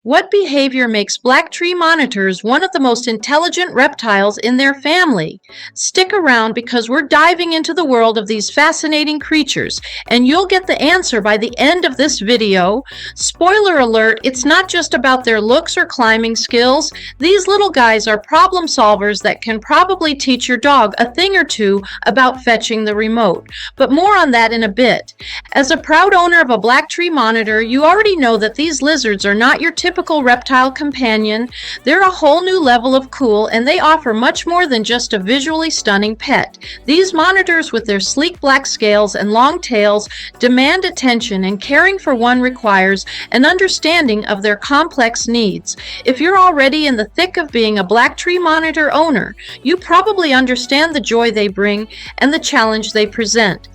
What behavior makes black tree monitors one of the most intelligent reptiles in their family? Stick around because we're diving into the world of these fascinating creatures, and you'll get the answer by the end of this video. Spoiler alert, it's not just about their looks or climbing skills. These little guys are problem solvers that can probably teach your dog a thing or two about fetching the remote. But more on that in a bit. As a proud owner of a black tree monitor, you already know that these lizards are not your typical reptile companion. They're a whole new level of cool, and they offer much more than just a visually stunning pet. These monitors with their sleek black scales and long tails demand attention, and caring for one requires an understanding of their complex needs. If you're already in the thick of being a black tree monitor owner, you probably understand the joy they bring and the challenge they present.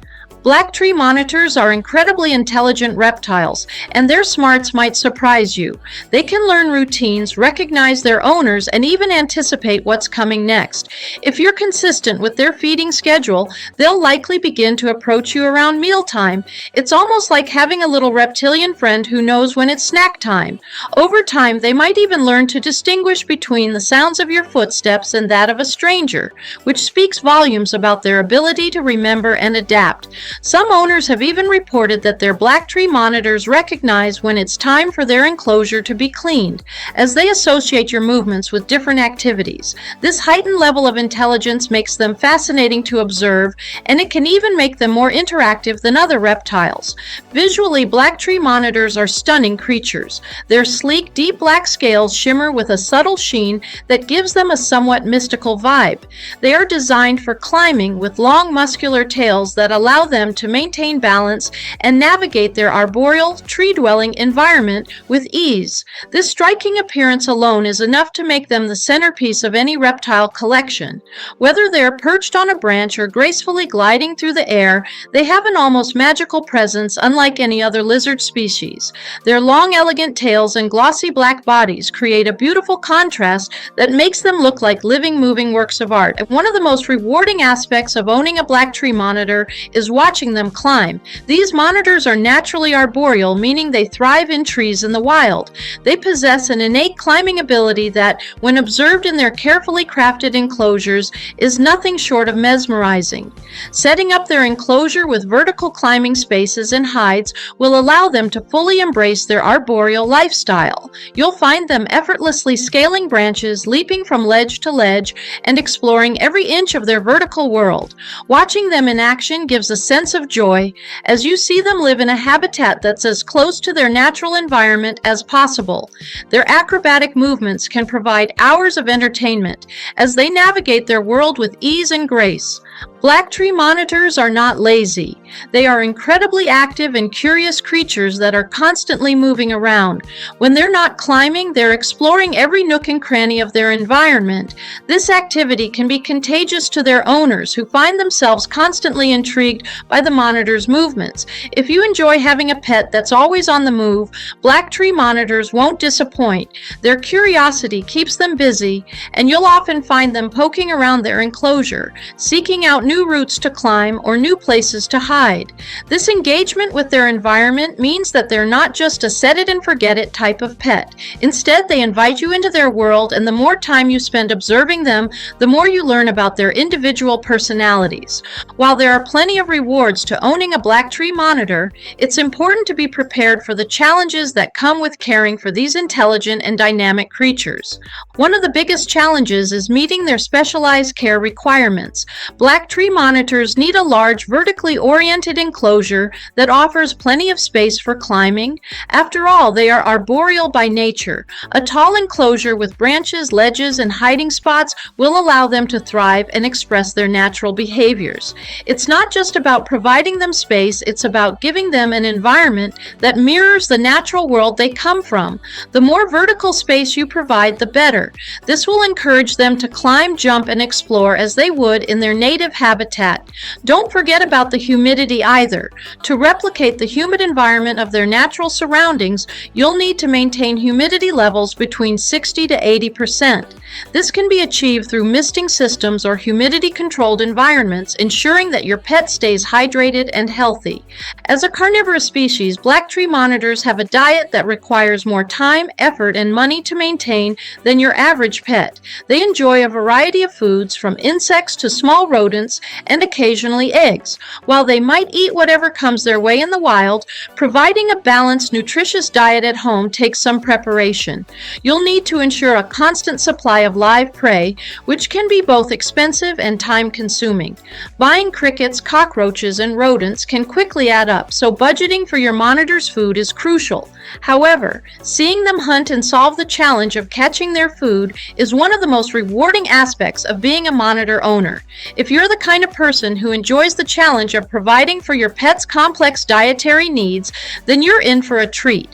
Black tree monitors are incredibly intelligent reptiles, and their smarts might surprise you. They can learn routines, recognize their owners, and even anticipate what's coming next. If you're consistent with their feeding schedule, they'll likely begin to approach you around mealtime. It's almost like having a little reptilian friend who knows when it's snack time. Over time, they might even learn to distinguish between the sounds of your footsteps and that of a stranger, which speaks volumes about their ability to remember and adapt. Some owners have even reported that their black tree monitors recognize when it's time for their enclosure to be cleaned, as they associate your movements with different activities. This heightened level of intelligence makes them fascinating to observe, and it can even make them more interactive than other reptiles. Visually, black tree monitors are stunning creatures. Their sleek, deep black scales shimmer with a subtle sheen that gives them a somewhat mystical vibe. They are designed for climbing, with long muscular tails that allow them to maintain balance and navigate their arboreal, tree-dwelling environment with ease. This striking appearance alone is enough to make them the centerpiece of any reptile collection. Whether they're perched on a branch or gracefully gliding through the air, they have an almost magical presence unlike any other lizard species. Their long, elegant tails and glossy black bodies create a beautiful contrast that makes them look like living, moving works of art. And one of the most rewarding aspects of owning a black tree monitor is watching them climb. These monitors are naturally arboreal, meaning they thrive in trees in the wild. They possess an innate climbing ability that, when observed in their carefully crafted enclosures, is nothing short of mesmerizing. Setting up their enclosure with vertical climbing spaces and hides will allow them to fully embrace their arboreal lifestyle. You'll find them effortlessly scaling branches, leaping from ledge to ledge, and exploring every inch of their vertical world. Watching them in action gives a sense of joy as you see them live in a habitat that's as close to their natural environment as possible. Their acrobatic movements can provide hours of entertainment as they navigate their world with ease and grace. Black tree monitors are not lazy. They are incredibly active and curious creatures that are constantly moving around. When they're not climbing, they're exploring every nook and cranny of their environment. This activity can be contagious to their owners, who find themselves constantly intrigued by the monitor's movements. If you enjoy having a pet that's always on the move, black tree monitors won't disappoint. Their curiosity keeps them busy, and you'll often find them poking around their enclosure, seeking out new routes to climb or new places to hide. This engagement with their environment means that they're not just a set-it-and-forget-it type of pet. Instead, they invite you into their world, and the more time you spend observing them, the more you learn about their individual personalities. While there are plenty of rewards to owning a black tree monitor, it's important to be prepared for the challenges that come with caring for these intelligent and dynamic creatures. One of the biggest challenges is meeting their specialized care requirements. Black tree monitors need a large, vertically oriented enclosure that offers plenty of space for climbing. After all, they are arboreal by nature. A tall enclosure with branches, ledges, and hiding spots will allow them to thrive and express their natural behaviors. It's not just about providing them space, it's about giving them an environment that mirrors the natural world they come from. The more vertical space you provide, the better. This will encourage them to climb, jump, and explore as they would in their native habitat. Don't forget about the humidity either. To replicate the humid environment of their natural surroundings, you'll need to maintain humidity levels between 60 to 80%. This can be achieved through misting systems or humidity-controlled environments, ensuring that your pet stays hydrated and healthy. As a carnivorous species, black tree monitors have a diet that requires more time, effort, and money to maintain than your average pet. They enjoy a variety of foods, from insects to small rodents, and occasionally eggs. While they might eat whatever comes their way in the wild, providing a balanced, nutritious diet at home takes some preparation. You'll need to ensure a constant supply of live prey, which can be both expensive and time-consuming. Buying crickets, cockroaches, and rodents can quickly add up, so budgeting for your monitor's food is crucial. However, seeing them hunt and solve the challenge of catching their food is one of the most rewarding aspects of being a monitor owner. If you're the kind of person who enjoys the challenge of providing for your pet's complex dietary needs, then you're in for a treat.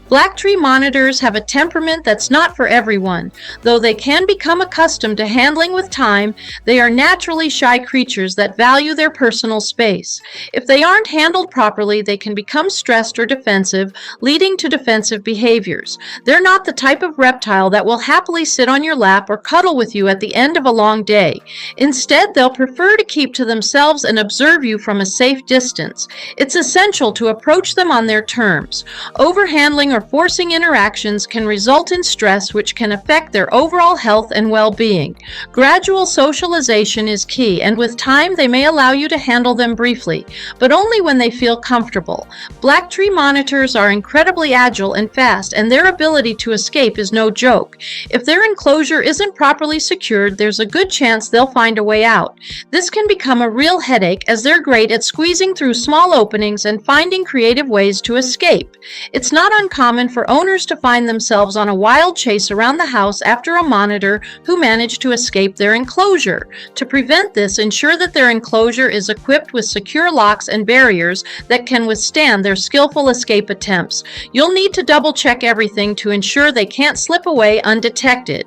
Black tree monitors have a temperament that's not for everyone. Though they can become accustomed to handling with time, they are naturally shy creatures that value their personal space. If they aren't handled properly, they can become stressed or defensive, leading to defensive behaviors. They're not the type of reptile that will happily sit on your lap or cuddle with you at the end of a long day. Instead, they'll prefer to keep to themselves and observe you from a safe distance. It's essential to approach them on their terms. Overhandling or forcing interactions can result in stress, which can affect their overall health and well-being. Gradual socialization is key, and with time they may allow you to handle them briefly, but only when they feel comfortable. Black tree monitors are incredibly agile and fast, and their ability to escape is no joke. If their enclosure isn't properly secured, there's a good chance they'll find a way out. This can become a real headache, as they're great at squeezing through small openings and finding creative ways to escape. It's not uncommon for owners to find themselves on a wild chase around the house after a monitor who managed to escape their enclosure. To prevent this, ensure that their enclosure is equipped with secure locks and barriers that can withstand their skillful escape attempts. You'll need to double-check everything to ensure they can't slip away undetected.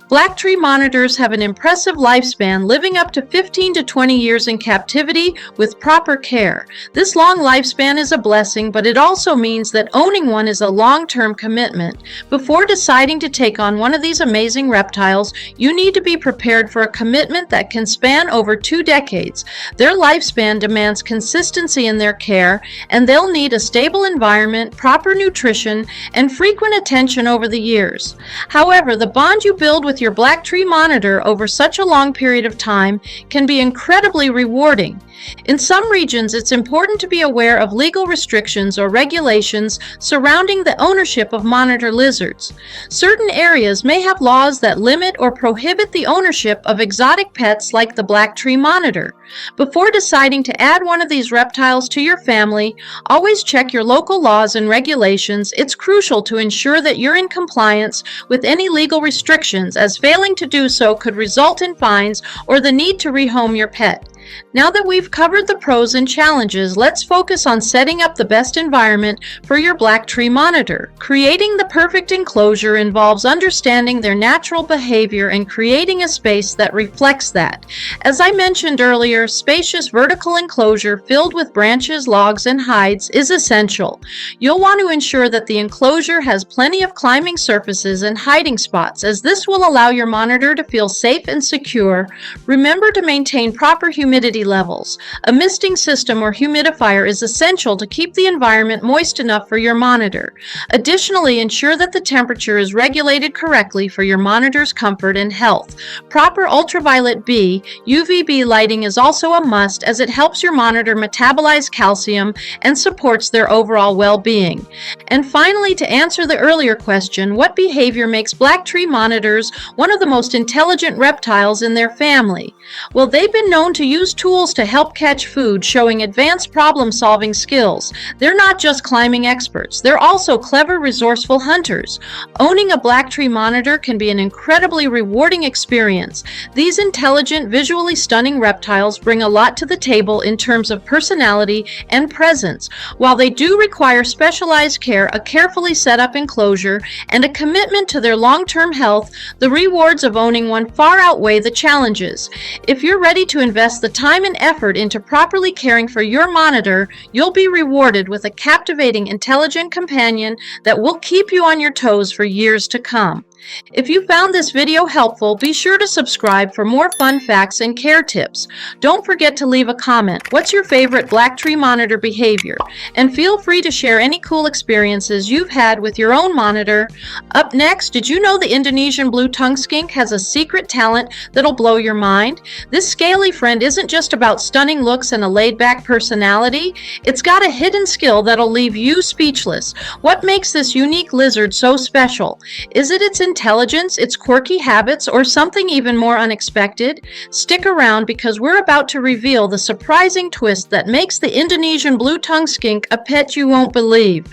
Black tree monitors have an impressive lifespan, living up to 15 to 20 years in captivity with proper care. This long lifespan is a blessing, but it also means that owning one is a long-term commitment. Before deciding to take on one of these amazing reptiles, you need to be prepared for a commitment that can span over 2 decades. Their lifespan demands consistency in their care, and they'll need a stable environment, proper nutrition, and frequent attention over the years. However, the bond you build with your black tree monitor over such a long period of time can be incredibly rewarding. In some regions, it's important to be aware of legal restrictions or regulations surrounding the ownership of monitor lizards. Certain areas may have laws that limit or prohibit the ownership of exotic pets like the black tree monitor. Before deciding to add one of these reptiles to your family, always check your local laws and regulations. It's crucial to ensure that you're in compliance with any legal restrictions, as failing to do so could result in fines or the need to rehome your pet. Now that we've covered the pros and challenges, let's focus on setting up the best environment for your black tree monitor. Creating the perfect enclosure involves understanding their natural behavior and creating a space that reflects that. As I mentioned earlier, spacious vertical enclosure filled with branches, logs, and hides is essential. You'll want to ensure that the enclosure has plenty of climbing surfaces and hiding spots, as this will allow your monitor to feel safe and secure. Remember to maintain proper humidity levels. A misting system or humidifier is essential to keep the environment moist enough for your monitor. Additionally, ensure that the temperature is regulated correctly for your monitor's comfort and health. Proper ultraviolet B, UVB lighting is also a must, as it helps your monitor metabolize calcium and supports their overall well-being. And finally, to answer the earlier question, what behavior makes black tree monitors one of the most intelligent reptiles in their family? Well, they've been known to use tools to help catch food, showing advanced problem-solving skills. They're not just climbing experts, they're also clever, resourceful hunters. Owning a black tree monitor can be an incredibly rewarding experience. These intelligent, visually stunning reptiles bring a lot to the table in terms of personality and presence. While they do require specialized care, a carefully set up enclosure, and a commitment to their long-term health, the rewards of owning one far outweigh the challenges. If you're ready to invest the time and effort into properly caring for your monitor, you'll be rewarded with a captivating, intelligent companion that will keep you on your toes for years to come. If you found this video helpful, be sure to subscribe for more fun facts and care tips. Don't forget to leave a comment. What's your favorite black tree monitor behavior? And feel free to share any cool experiences you've had with your own monitor. Up next, did you know the Indonesian blue tongue skink has a secret talent that'll blow your mind? This scaly friend isn't just about stunning looks and a laid-back personality. It's got a hidden skill that'll leave you speechless. What makes this unique lizard so special? Is it its intelligence, its quirky habits, or something even more unexpected? Stick around because we're about to reveal the surprising twist that makes the Indonesian blue tongue skink a pet you won't believe.